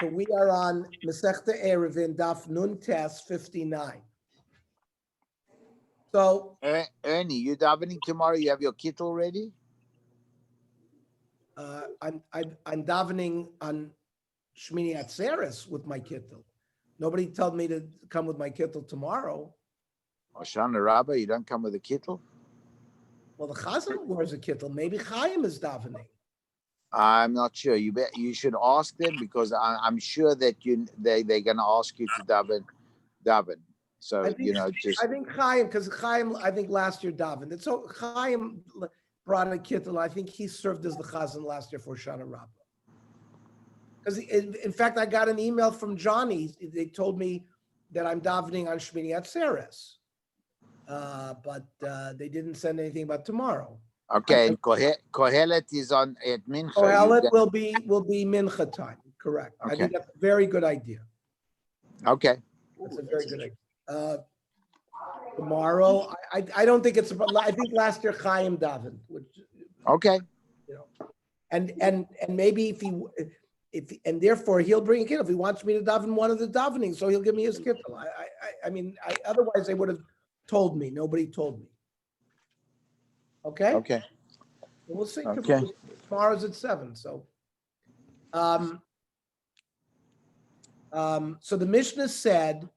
So we are on Masechta Eruvin Daf Nun Tes 59. So Ernie, you davening tomorrow? You have your kittel ready? I'm davening on Shmini Atzeres with my kittel. Nobody told me to come with my kittel tomorrow. Hoshana Rabbah, you don't come with a kittel? Well, the Chazan wears a kittel. Maybe Chaim is davening. I'm not sure. You should ask them because I'm sure that they're going to ask you to daven. So I think Chaim, because Chaim, I think last year davened. And so Chaim brought a kittel. I think he served as the Chazan last year for Shana Rabbah. Because in fact, I got an email from Johnny. They told me that I'm davening on Shmini Atzeres, but they didn't send anything about tomorrow. Okay, and Kohelet is on at Mincha. Kohelet will be Mincha time. Correct. Okay. I think that's a very good idea. Okay. That's a very good idea. Tomorrow, I don't think it's. I think last year Chaim davened. Okay. You know, and maybe if and therefore he'll bring a kittel if he wants me to daven one of the davenings, so he'll give me his kittel. I mean, otherwise they would have told me. Nobody told me. Okay. Okay. We'll see. Okay. Tomorrow's at 7. So, so the Mishnah said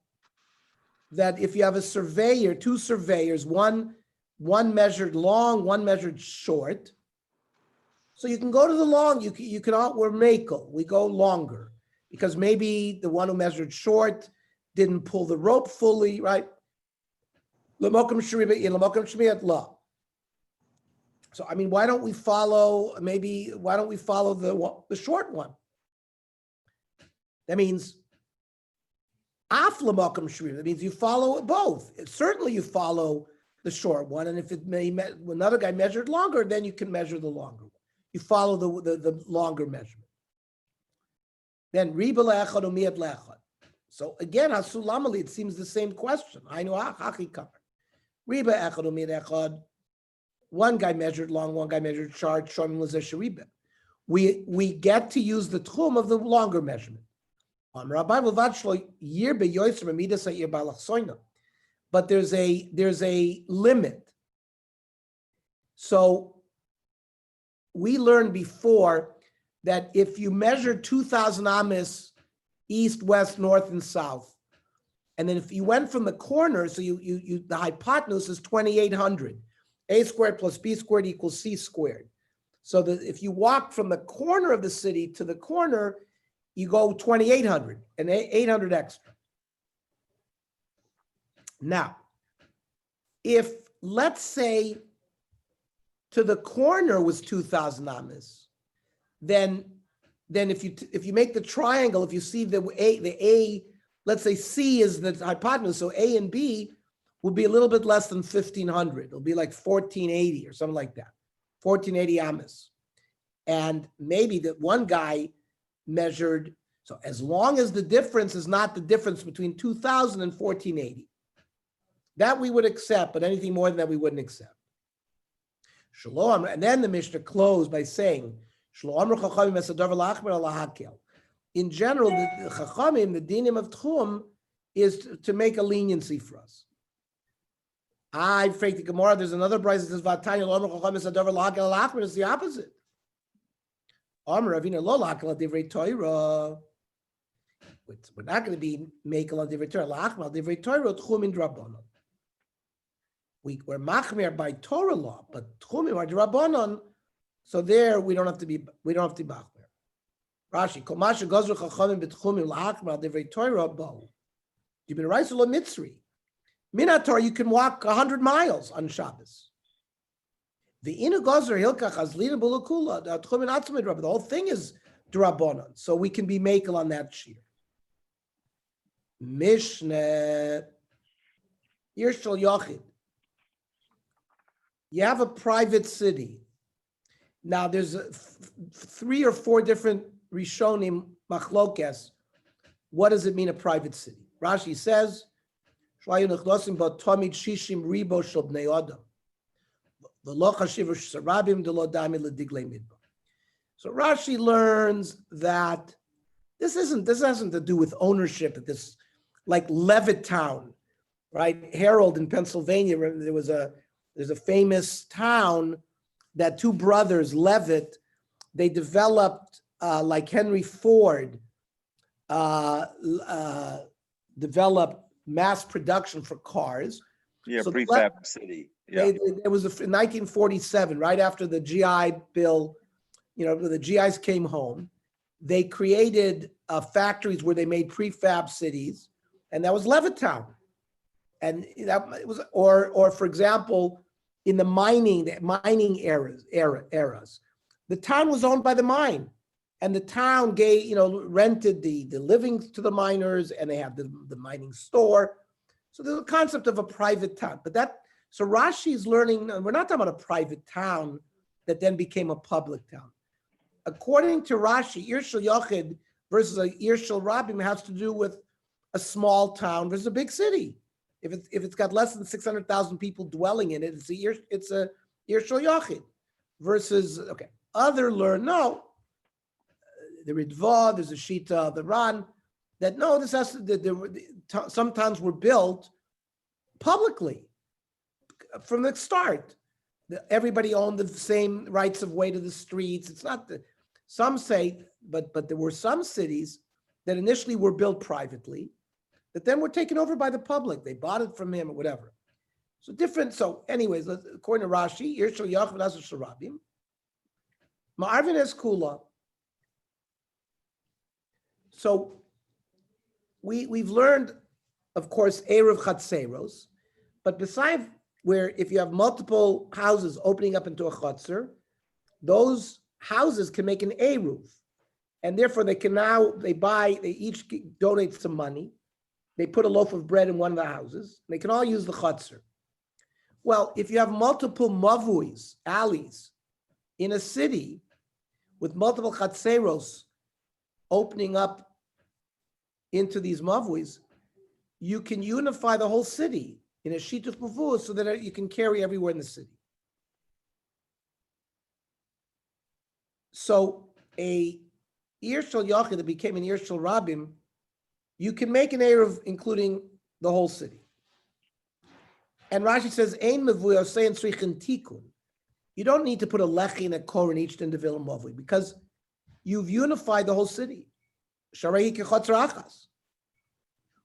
that if you have a surveyor, two surveyors, one measured long, one measured short. So you can go to the long. You can we're makel. We go longer because maybe the one who measured short didn't pull the rope fully, right? L'mokum shriba in l'mokum shmiyat la. So I mean, why don't we follow the short one? That means af l'mokum shriba. That means you follow both. Certainly you follow the short one, and if another guy measured longer, then you can measure the longer one. You follow the longer measurement. Then riba le'echad u'miyat le'echad. So again, hasulamali, it seems the same question. I know hachi covered. Riba echad u'miyat echad. One guy measured long, one guy measured short. Shomim l'zeh riba. We get to use the tchum of the longer measurement. But there's a limit. So we learned before that if you measure 2,000 amis east, west, north, and south, and then if you went from the corner, so you the hypotenuse is 2,800. A squared plus B squared equals C squared. So that if you walk from the corner of the city to the corner, you go 2,800 and 800 extra. Now, if let's say to the corner was 2,000 amas, then if you make the triangle, if you see the A, let's say C is the hypotenuse, so A and B will be a little bit less than 1,500. It'll be like 1,480 or something like that, 1,480 amas. And maybe that one guy measured, so as long as the difference is not the difference between 2,000 and 1,480, that we would accept, but anything more than that we wouldn't accept. Shalom, and then the Mishnah closed by saying, in general, the Chachamim, the dinim of Tchum, is to make a leniency for us. I fake the Gemara. There's another brayz that says Vatanya lo amru chachamim es hadavar lahakel al achmer. It's the opposite. Amr Ravina lo lahakel al divrei Torah. We're not going to be makel al divrei Torah. Lachmer al divrei Torah tchumin drabanon. We're machmir by Torah law, but tchumim are drabanon. So there we don't have to be machmir. Rashi kol mashe gozru chachamim betchumim lachmer al divrei Torah bo. You've been right lo mitzri. Minator, you can walk 100 miles on Shabbos. The inagozer hilkach azlina bulakula. The whole thing is drabanan, so we can be makel on that shear. Mishnah Yershal Yochid. You have a private city. Now there's 3 or 4 different Rishonim machlokes. What does it mean a private city? Rashi says. So Rashi learns that This hasn't to do with ownership at this, like Levittown, right? Harold in Pennsylvania, there's a famous town that two brothers, Levitt, they developed like Henry Ford developed mass production for cars. Yeah, So prefab city. Yeah. It was in 1947, right after the GI Bill, the GIs came home. They created factories where they made prefab cities, and that was Levittown. And that it was, or for example, in the mining eras, the town was owned by the mine, and the town rented the living to the miners, and they have the mining store. So there's a concept of a private town, so Rashi is learning. We're not talking about a private town that then became a public town. According to Rashi, Ir Shel Yochid versus a Ir Shel Rabim has to do with a small town versus a big city. If it's got less than 600,000 people dwelling in it, it's a Ir Shel Yochid versus Other learn the Ritva, there's a Shita, the Ran, that no, this has to. Some towns were built publicly from the start. Everybody owned the same rights of way to the streets. It's not some say, but there were some cities that initially were built privately, that then were taken over by the public. They bought it from him or whatever. So different. So, anyways, according to Rashi, Ir Shel Yochid Asher Shel Rabim, Ma'arvin es Kula. So we've learned, of course, Eruv Chatzeros, but besides where if you have multiple houses opening up into a Chatzer, those houses can make an Eruv. And therefore they each donate some money. They put a loaf of bread in one of the houses. They can all use the Chatzer. Well, if you have multiple mavuis, alleys, in a city with multiple Chatzeros opening up into these mavuis, you can unify the whole city in a shituf mavua so that you can carry everywhere in the city. So a Ir Shel Yochid that became an Ir Shel Rabim, you can make an Eruv including the whole city. And Rashi says, Ein mavui osein tzrichen tikun. You don't need to put a lechi and a kor in each individual mavui because you've unified the whole city. Sharei kechatzer achas.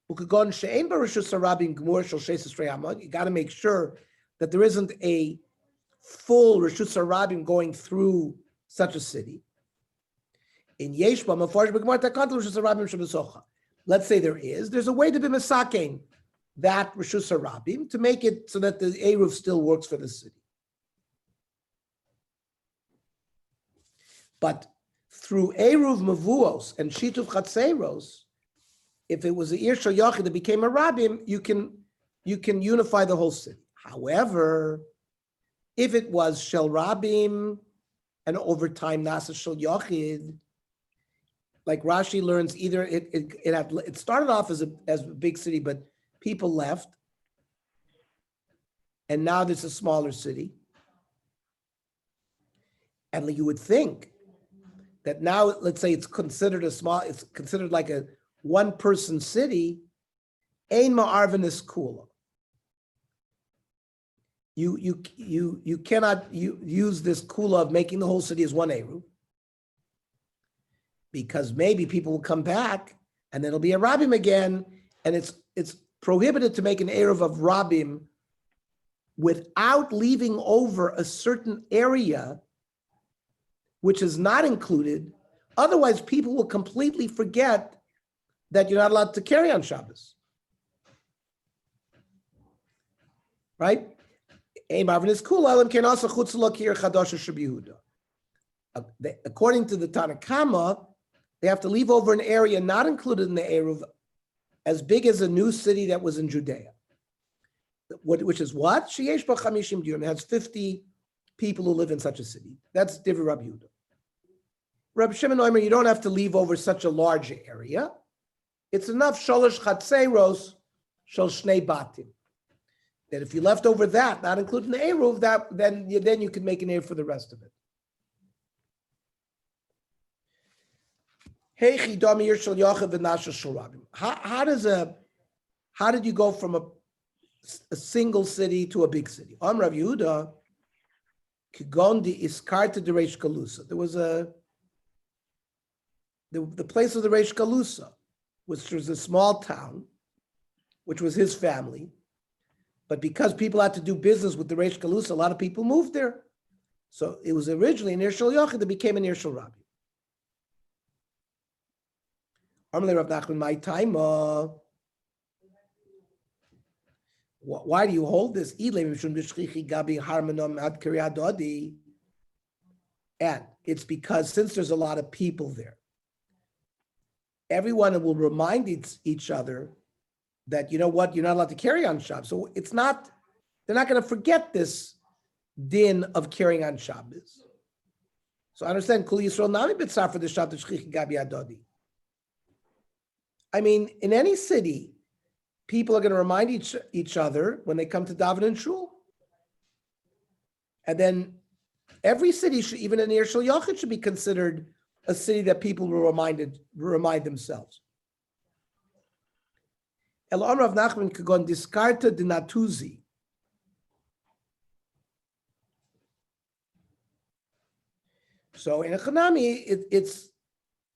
Ukagon she'ein barishus harabim gemur shel sheis esrei amot. You got to make sure that there isn't a full rishus harabim going through such a city. In yeshba mafarish b'gemar takant rishus harabim shebesocha. Let's say there's a way to be misakein that rishus harabim to make it so that the eruv still works for the city. But through eruv mavuos and shituf chatzeros, if it was the Ir Shel Yochid that became a rabim, you can unify the whole city. However, if it was shel rabim and over time nasa shel yochid, like Rashi learns, either it started off as a big city, but people left, and now there's a smaller city, and you would think that now, let's say it's considered like a one-person city. Ein ma'arvin is kula. You cannot use this kula of making the whole city as one eruv, because maybe people will come back and then it'll be a rabim again, and it's prohibited to make an eruv of rabim without leaving over a certain area which is not included. Otherwise, people will completely forget that you're not allowed to carry on Shabbos. Right? According to the Tanakama, they have to leave over an area not included in the Eruv as big as a new city that was in Judea. Which is what? Sheyesh ba 50 dinim. It has 50 people who live in such a city. That's Divrei Rabbi Yehuda. Rabbi Shimon Omer, you don't have to leave over such a large area. It's enough shalosh chatzeros shel shnei batim. That if you left over that, not including the eruv, then you can make an eruv for the rest of it. Heichi Dami Yir Shel Yochid V'Nashel Shel Rabim. How did you go from a single city to a big city? Rav Yehuda, Kigondi Iskarta de Reish Galusa. There was the place of the Reish Galusa, which was a small town, which was his family. But because people had to do business with the Reish Galusa, a lot of people moved there. So it was originally an Ir Shel Yochid that became an Ir Shel Rabim. Amalei Rav Nachman, my time. Why do you hold this? And it's because since there's a lot of people there, everyone will remind each other that, you know what, you're not allowed to carry on Shabbos. So they're not going to forget this din of carrying on Shabbos. So I understand, Kol Yisrael Nami B'tzar for the Shabbos Shchichi Gabi Adodi. I mean, in any city, people are going to remind each other when they come to daven and shul. And then every city, even an Ir Shel Yochid, should be considered a city that people will remind themselves. El Amr of Nachman Kagon Diskarta Dinatuzi. So in a Chanami,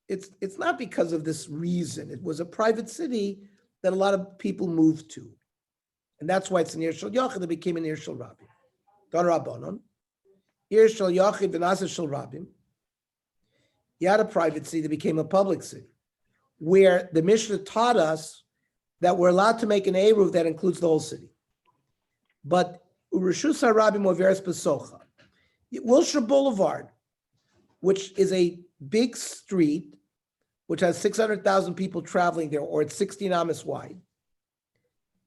it's not because of this reason. It was a private city that a lot of people moved to. And that's why it's an Ir Shel Yochid that became an Ir Shel Rabim. Don Rabbanon. Ir Shel Yochid v'Nasa Shel Rabim. You had a private city that became a public city, where the Mishnah taught us that we're allowed to make an Eruv that includes the whole city. But Ureshus HaRabim Overes Besocha. Wilshire Boulevard, which is a big street, which has 600,000 people traveling there, or it's 16 amas wide.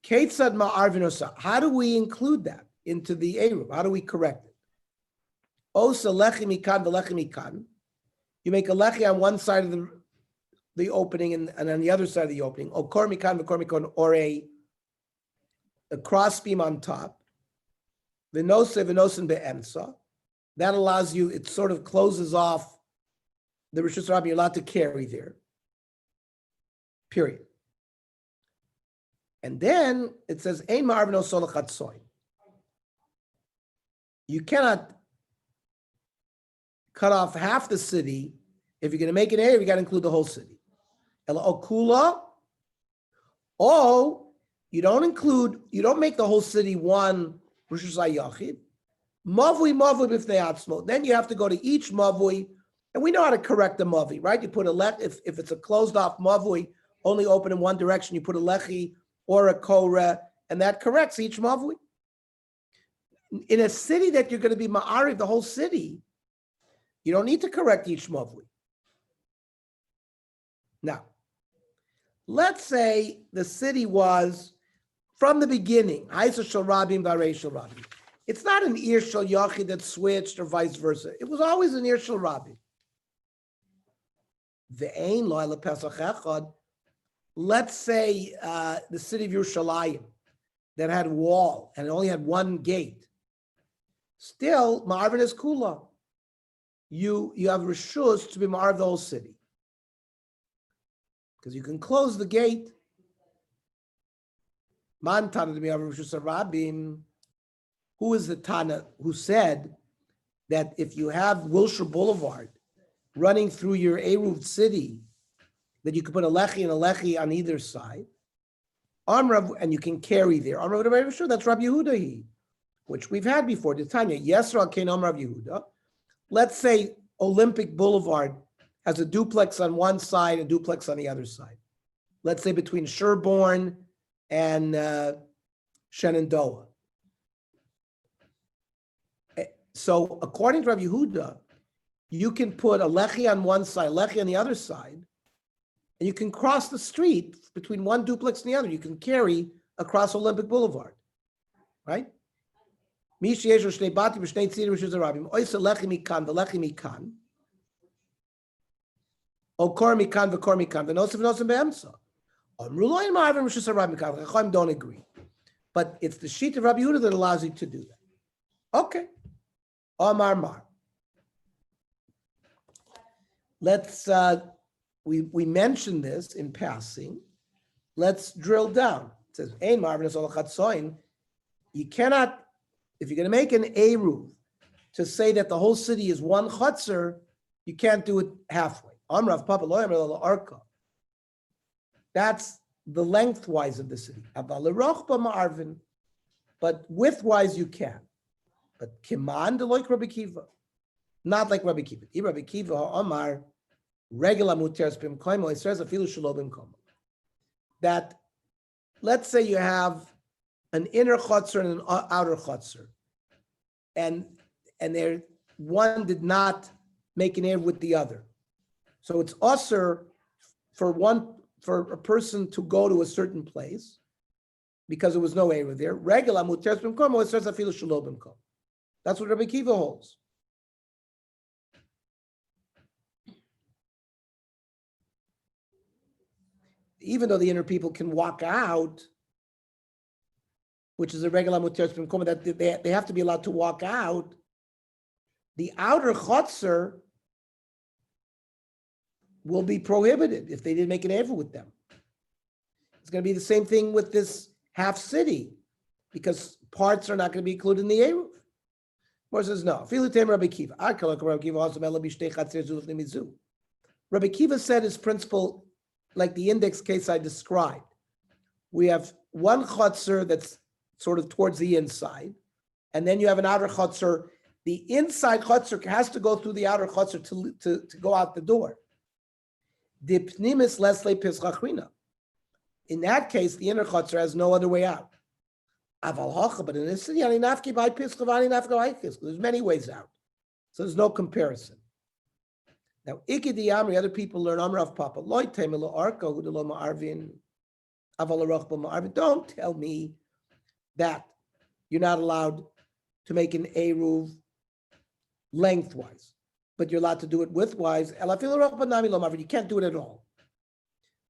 Ketzad Ma'arvin Osa. How do we include that into the Eruv? How do we correct it? Osa Lechi Mikan V'Lechi Mikan. You make a Lechi on one side of the opening and on the other side of the opening. Or Kor Mikan V'Kor Mikan, or a cross beam on top. V'Nose V'Nosen Be'emsa. That allows you, it sort of closes off the Rishus Rabbi you're allowed to carry there. Period. And then it says, Ein Ma'arvin Osol Chatzoin. You cannot cut off half the city. If you're going to make an area, you got to include the whole city. Okula. Oh, you don't make the whole city one Rishus HaYachid. Mavui b'fnei atzmo. Then you have to go to each mavui, and we know how to correct the mavui, right? You put a if it's a closed off mavui, only open in one direction. You put a lechi or a korah, and that corrects each mavui. In a city that you're going to be ma'ariv, the whole city, you don't need to correct each mavui. Now, let's say the city was from the beginning, Haisa Shel Rabim V'Arei Shel Rabim. It's not an Ir Shel Yochid that switched or vice versa. It was always an Ir Shel Rabim. Ve'ein lo ela Pesach echad. Let's say the city of Yerushalayim that had a wall and it only had one gate. Still, Ma'arvin is Kula. You have Rishus to be Ma'arv the whole city. Because you can close the gate. Man Tana to be Rishus Rabim. Who is the Tana who said that if you have Wilshire Boulevard running through your Eruv city, that you could put a lechi and a lechi on either side, and you can carry there. That's Rabbi Yehuda, which we've had before. The Tanya, Yesra Ken Rabbi Yehuda. Let's say Olympic Boulevard has a duplex on one side, a duplex on the other side. Let's say between Sherborne and Shenandoah. So according to Rabbi Yehuda, you can put a lechi on one side, lechi on the other side, and you can cross the street between one duplex and the other. You can carry across Olympic Boulevard, right? Don't agree. But it's the sheet of Rabbi Yehuda that allows you to do that. Okay. Omar Mar. Let's we mentioned this in passing. Let's drill down. It says, Ein Marvin is all chatzoin. You cannot, if you're going to make an eruv to say that the whole city is one chutzner, you can't do it halfway. Amrav Papa lo Amrav lo arka. That's the lengthwise of the city. Aval lerochba ma'arvin, but widthwise you can. But kiman de like Rabbi Kiva, not like Rabbi Kiva. Rabbi Kiva Amar regular muteres bim koimo. It says afilu shelo bim koimo. That let's say you have an inner chutzner and an outer chutzner, and there one did not make an eruv with the other, so it's usher for a person to go to a certain place because there was no eruv there. Regular muteres bim koimo. It says afilu shelo bim koimo. That's what Rabbi Kiva holds. Even though the inner people can walk out, which is a regular muteres bim koimo, that they have to be allowed to walk out, the outer chutzner will be prohibited if they didn't make an eruv with them. It's going to be the same thing with this half city, because parts are not going to be included in the eruv. Or says no. Rabbi Kiva said his principle, like the index case I described. We have one chutzner that's sort of towards the inside, and then you have an outer chutzner. The inside chutzner has to go through the outer chutzner to go out the door. In that case, the inner chutzner has no other way out. But in this city, there's many ways out. So there's no comparison. Now, other people learn Amrav Papa. Don't tell me that you're not allowed to make an eruv lengthwise, but you're allowed to do it widthwise. You can't do it at all.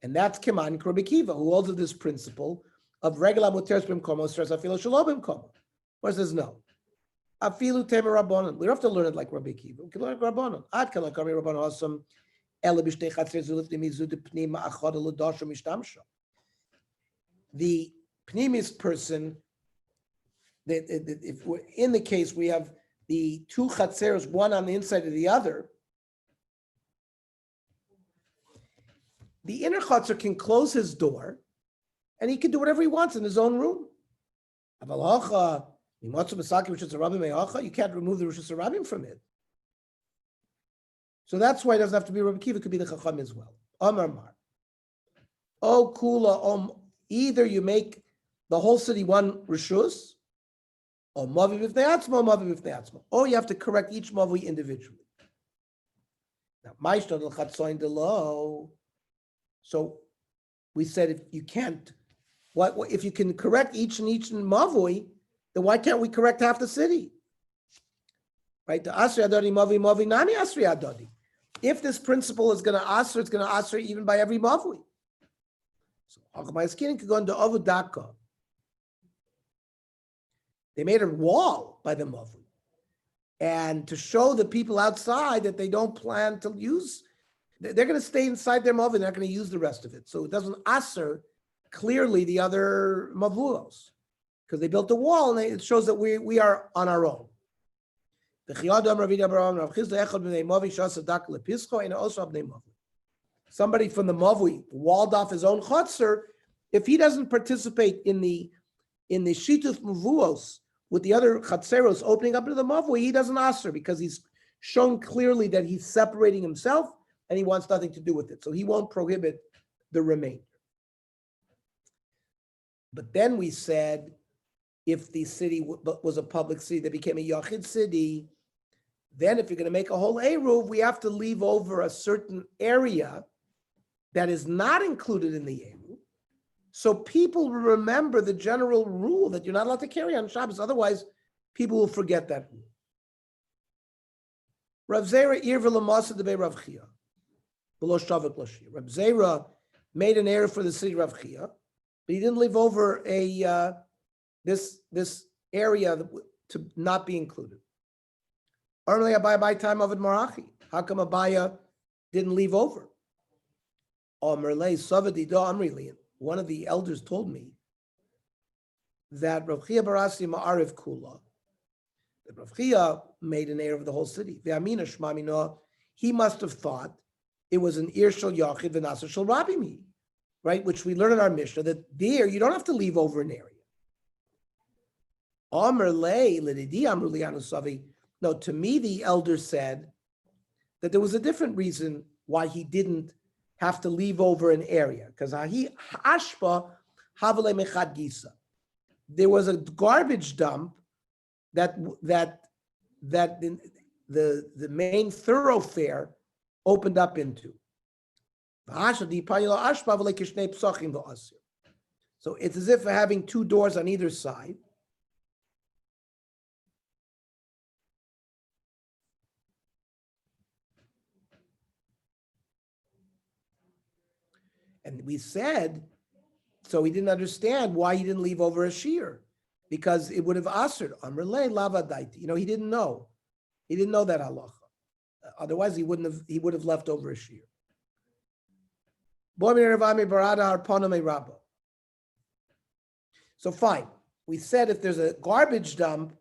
And that's Keman Rabbi Kiva, who holds of this principle of regular muteres bim komo stress afilu shelo bim komo. Or says no. Afilu temer rabbanon. We don't have to learn it like Rabbi Kiva. We can learn it like Rabbanon. Ad kan like Rabbanon hasam ele b'shtei chatzir zulif limizu de pnima achad l'dasha mishtamsha. The pnimis person, if we're in the case we have the two chatzeros, one on the inside of the other, the inner chatzer can close his door and he can do whatever he wants in his own room. You can't remove the Rishus Harabim from it. So that's why it doesn't have to be Rabbi Kiva, it could be the Chacham as well. Amar Mar. O Kula, either you make the whole city one Rishus, or Mavi B'fnei Atzmo, or you have to correct each Mavi individually. Now, Ma'ishtad al-Chatzoin Delo. So we said if you can't, what if you can correct each Mavui, then why can't we correct half the city? Right? The Asri Adodi Mavi Nani Asri Adodi. If this principle is going to Asri, it's going to Asri even by every Mavui. So Achmayaskin could go into Avudaka. They made a wall by the Mavui. And to show the people outside that they don't plan to use, they're going to stay inside their Mavui, they're not going to use the rest of it. So it doesn't Asr clearly the other Mavulos, because they built a wall and it shows that we are on our own. Somebody from the Mavui walled off his own chutzner. If he doesn't participate in the Shituf Mavuos with the other chatzeros opening up into the Mavui, he doesn't answer because he's shown clearly that he's separating himself and he wants nothing to do with it. So he won't prohibit the remainder. But then we said, if the city was a public city that became a Yachid city, then if you're going to make a whole eruv, we have to leave over a certain area that is not included in the eruv, so people remember the general rule that you're not allowed to carry on Shabbos. Otherwise, people will forget that rule. Rav Zera irv'lamasa debei Rav Chia, below Shavak Lashir. Rav Zera made an eruv for the city Rav Chia, but he didn't leave over this area to not be included. Normally, Abaya by time of it Marachi. How come Abaya didn't leave over? One of the elders told me that Rav Chia Barasi Ma'ariv Kula, that Rav Chia made an heir of the whole city. He must have thought it was an Ir Shel Yachid V'Nasar Shel Rabimi, right? Which we learn in our Mishnah that there you don't have to leave over an area. No, to me the elder said that there was a different reason why he didn't have to leave over an area, because there was a garbage dump that the main thoroughfare opened up into. So it's as if having two doors on either side. And we said, so he didn't understand why he didn't leave over a shear, because it would have assered. He didn't know. He didn't know that halacha. Otherwise, he would have left over a shear. So fine. We said if there's a garbage dump,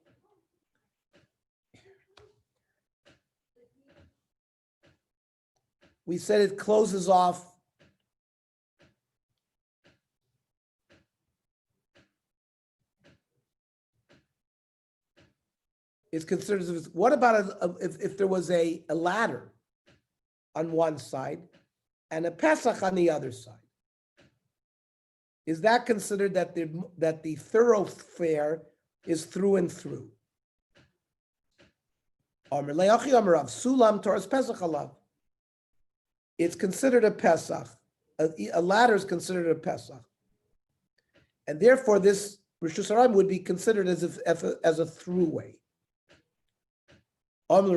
we said it closes off. It's considered as what about if there was a ladder on one side and a Pesach on the other side? Is that considered that the thoroughfare is through and through? It's considered a Pesach. A ladder is considered a Pesach, and therefore this Rishus Harayim would be considered as a throughway. Don't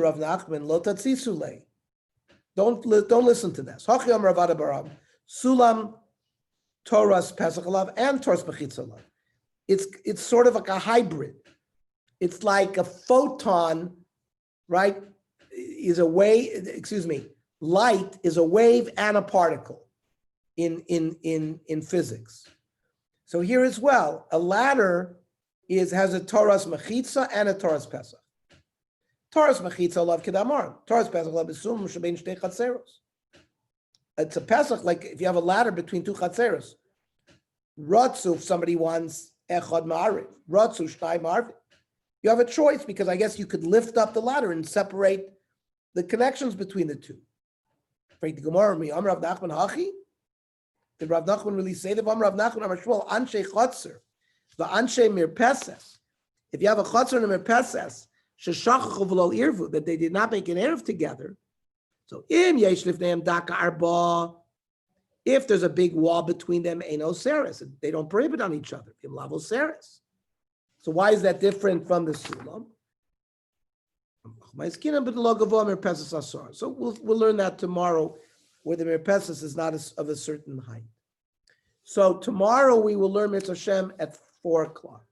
listen to this. Sulam Torah's Pesach Alav and Torah's Mechitza Alav. It's sort of like a hybrid. It's like a photon, right? Is a wave. Light is a wave and a particle in physics. So here as well, a ladder has a Torah's Mechitza and a Torah's Pesach. Torah's Mechitza Alav Kedamar. Torah's Pesach Alav Isum Shebein Shtei Chatzeros. It's a Pesach, like if you have a ladder between two Chatzeros. Ratzu, if somebody wants Echad Ma'ariv. Ratzu, Shnai Ma'ariv. You have a choice, because I guess you could lift up the ladder and separate the connections between the two. Did Rav Nachman really say that? Rav Nachman Amar Shmuel, Anshe Chatzer, the Anshe Mirpeses. If you have a Chatzer and a Mirpeses, that they did not make an erev together. So if there's a big wall between them, they don't prohibit on each other. So why is that different from the sulam? So we'll learn that tomorrow, where the mirpeses is not of a certain height. So tomorrow we will learn Mitzvah Hashem at 4:00.